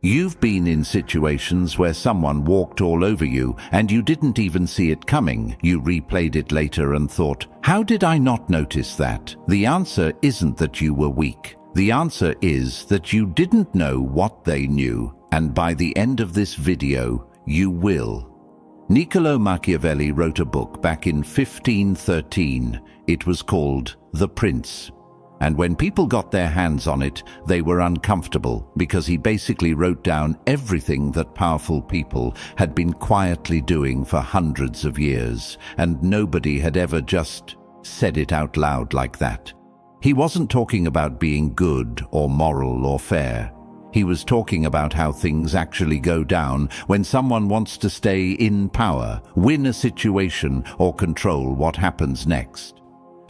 You've been in situations where someone walked all over you and you didn't even see it coming. You replayed it later and thought, how did I not notice that? The answer isn't that you were weak. The answer is that you didn't know what they knew, and by the end of this video, you will. Niccolo Machiavelli wrote a book back in 1513. It was called The Prince. And when people got their hands on it, they were uncomfortable because he basically wrote down everything that powerful people had been quietly doing for hundreds of years, and nobody had ever just said it out loud like that. He wasn't talking about being good or moral or fair. He was talking about how things actually go down when someone wants to stay in power, win a situation, or control what happens next.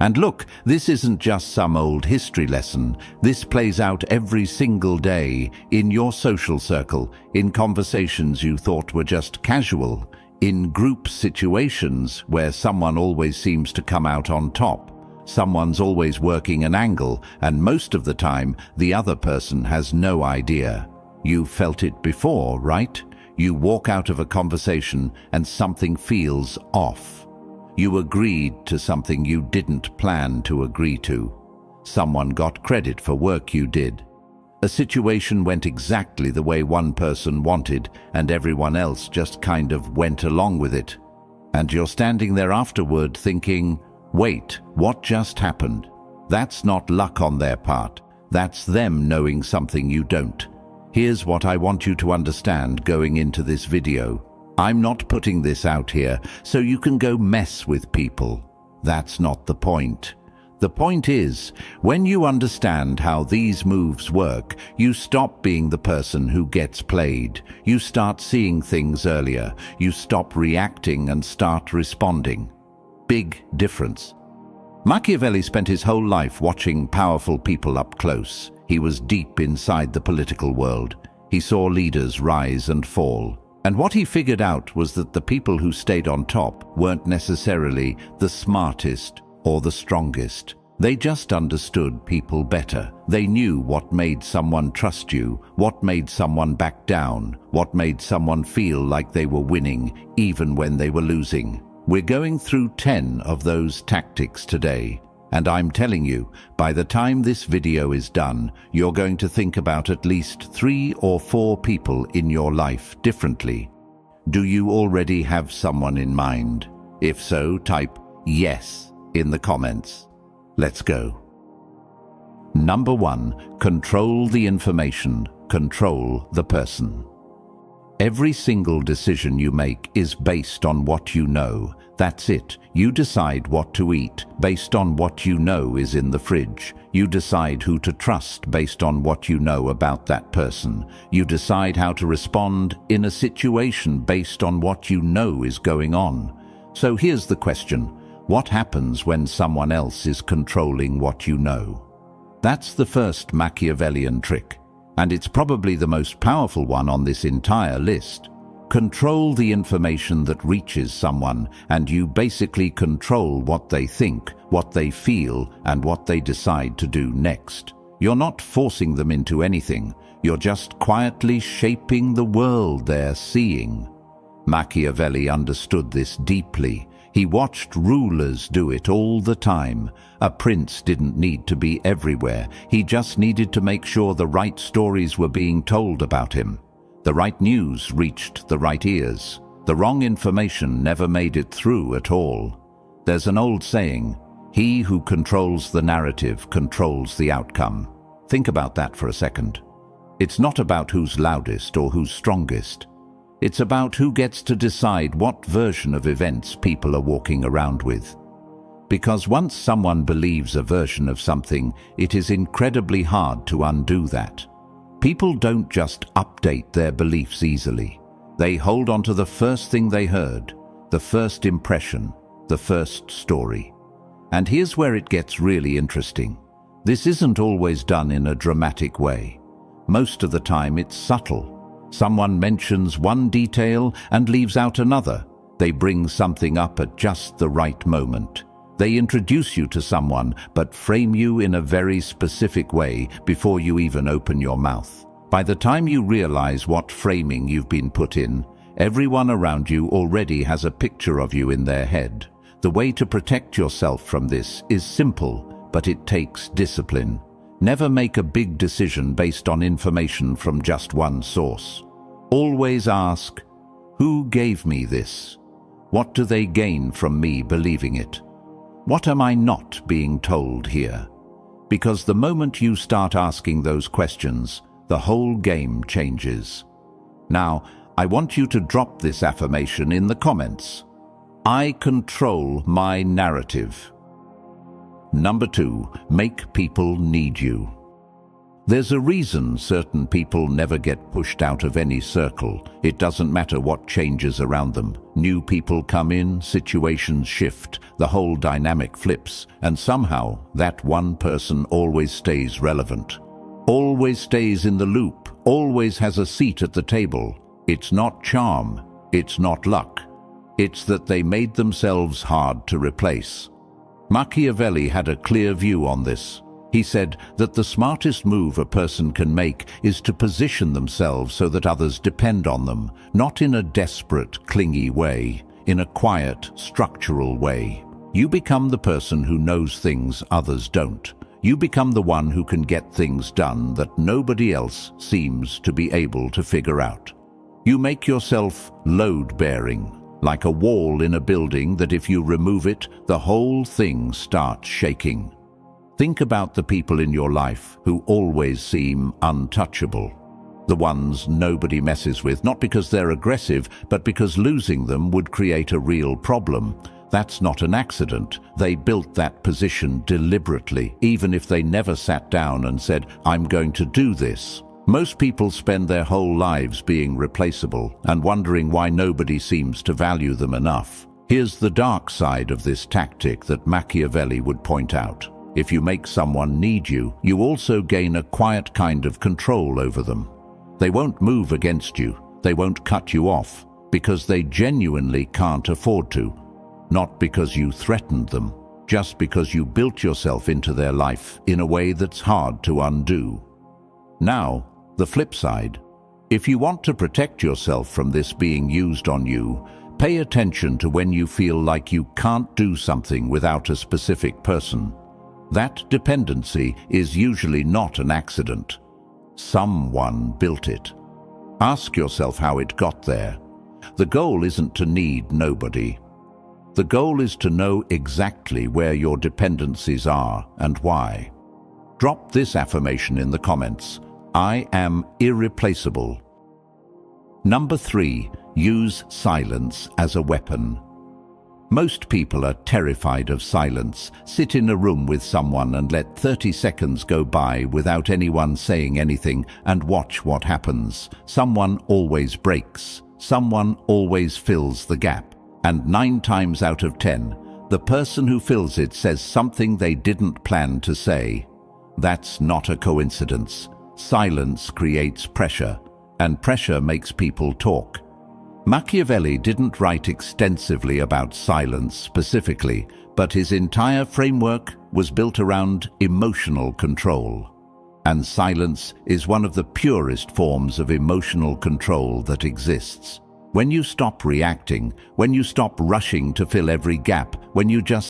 And look, this isn't just some old history lesson. This plays out every single day, in your social circle, in conversations you thought were just casual, in group situations where someone always seems to come out on top. Someone's always working an angle, and most of the time, the other person has no idea. You've felt it before, right? You walk out of a conversation and something feels off. You agreed to something you didn't plan to agree to. Someone got credit for work you did. A situation went exactly the way one person wanted, and everyone else just kind of went along with it. And you're standing there afterward thinking, wait, what just happened? That's not luck on their part. That's them knowing something you don't. Here's what I want you to understand going into this video. I'm not putting this out here so you can go mess with people. That's not the point. The point is, when you understand how these moves work, you stop being the person who gets played. You start seeing things earlier. You stop reacting and start responding. Big difference. Machiavelli spent his whole life watching powerful people up close. He was deep inside the political world. He saw leaders rise and fall. And what he figured out was that the people who stayed on top weren't necessarily the smartest or the strongest. They just understood people better. They knew what made someone trust you, what made someone back down, what made someone feel like they were winning even when they were losing. We're going through 10 of those tactics today. And I'm telling you, by the time this video is done, you're going to think about at least 3 or 4 people in your life differently. Do you already have someone in mind? If so, type yes in the comments. Let's go. Number 1, control the information, control the person. Every single decision you make is based on what you know. That's it. You decide what to eat based on what you know is in the fridge. You decide who to trust based on what you know about that person. You decide how to respond in a situation based on what you know is going on. So here's the question. What happens when someone else is controlling what you know? That's the first Machiavellian trick. And it's probably the most powerful one on this entire list. Control the information that reaches someone, and you basically control what they think, what they feel, and what they decide to do next. You're not forcing them into anything. You're just quietly shaping the world they're seeing. Machiavelli understood this deeply. He watched rulers do it all the time. A prince didn't need to be everywhere. He just needed to make sure the right stories were being told about him. The right news reached the right ears. The wrong information never made it through at all. There's an old saying, he who controls the narrative controls the outcome. Think about that for a second. It's not about who's loudest or who's strongest. It's about who gets to decide what version of events people are walking around with. Because once someone believes a version of something, it is incredibly hard to undo that. People don't just update their beliefs easily. They hold on to the first thing they heard, the first impression, the first story. And here's where it gets really interesting. This isn't always done in a dramatic way. Most of the time it's subtle. Someone mentions one detail and leaves out another. They bring something up at just the right moment. They introduce you to someone, but frame you in a very specific way before you even open your mouth. By the time you realize what framing you've been put in, everyone around you already has a picture of you in their head. The way to protect yourself from this is simple, but it takes discipline. Never make a big decision based on information from just one source. Always ask, who gave me this? What do they gain from me believing it? What am I not being told here? Because the moment you start asking those questions, the whole game changes. Now, I want you to drop this affirmation in the comments. I control my narrative. Number 2, make people need you. There's a reason certain people never get pushed out of any circle. It doesn't matter what changes around them. New people come in, situations shift, the whole dynamic flips, and somehow that one person always stays relevant. Always stays in the loop, always has a seat at the table. It's not charm, it's not luck. It's that they made themselves hard to replace. Machiavelli had a clear view on this. He said that the smartest move a person can make is to position themselves so that others depend on them, not in a desperate, clingy way, in a quiet, structural way. You become the person who knows things others don't. You become the one who can get things done that nobody else seems to be able to figure out. You make yourself load-bearing, like a wall in a building that if you remove it, the whole thing starts shaking. Think about the people in your life who always seem untouchable. The ones nobody messes with, not because they're aggressive, but because losing them would create a real problem. That's not an accident. They built that position deliberately, even if they never sat down and said, I'm going to do this. Most people spend their whole lives being replaceable and wondering why nobody seems to value them enough. Here's the dark side of this tactic that Machiavelli would point out. If you make someone need you, you also gain a quiet kind of control over them. They won't move against you. They won't cut you off because they genuinely can't afford to. Not because you threatened them, just because you built yourself into their life in a way that's hard to undo. Now, the flip side. If you want to protect yourself from this being used on you, pay attention to when you feel like you can't do something without a specific person. That dependency is usually not an accident. Someone built it. Ask yourself how it got there. The goal isn't to need nobody. The goal is to know exactly where your dependencies are and why. Drop this affirmation in the comments. I am irreplaceable. Number 3, use silence as a weapon. Most people are terrified of silence. Sit in a room with someone and let 30 seconds go by without anyone saying anything and watch what happens. Someone always breaks. Someone always fills the gap. And 9 times out of 10, the person who fills it says something they didn't plan to say. That's not a coincidence. Silence creates pressure, and pressure makes people talk. Machiavelli didn't write extensively about silence specifically, but his entire framework was built around emotional control. And silence is one of the purest forms of emotional control that exists. When you stop reacting, when you stop rushing to fill every gap, when you just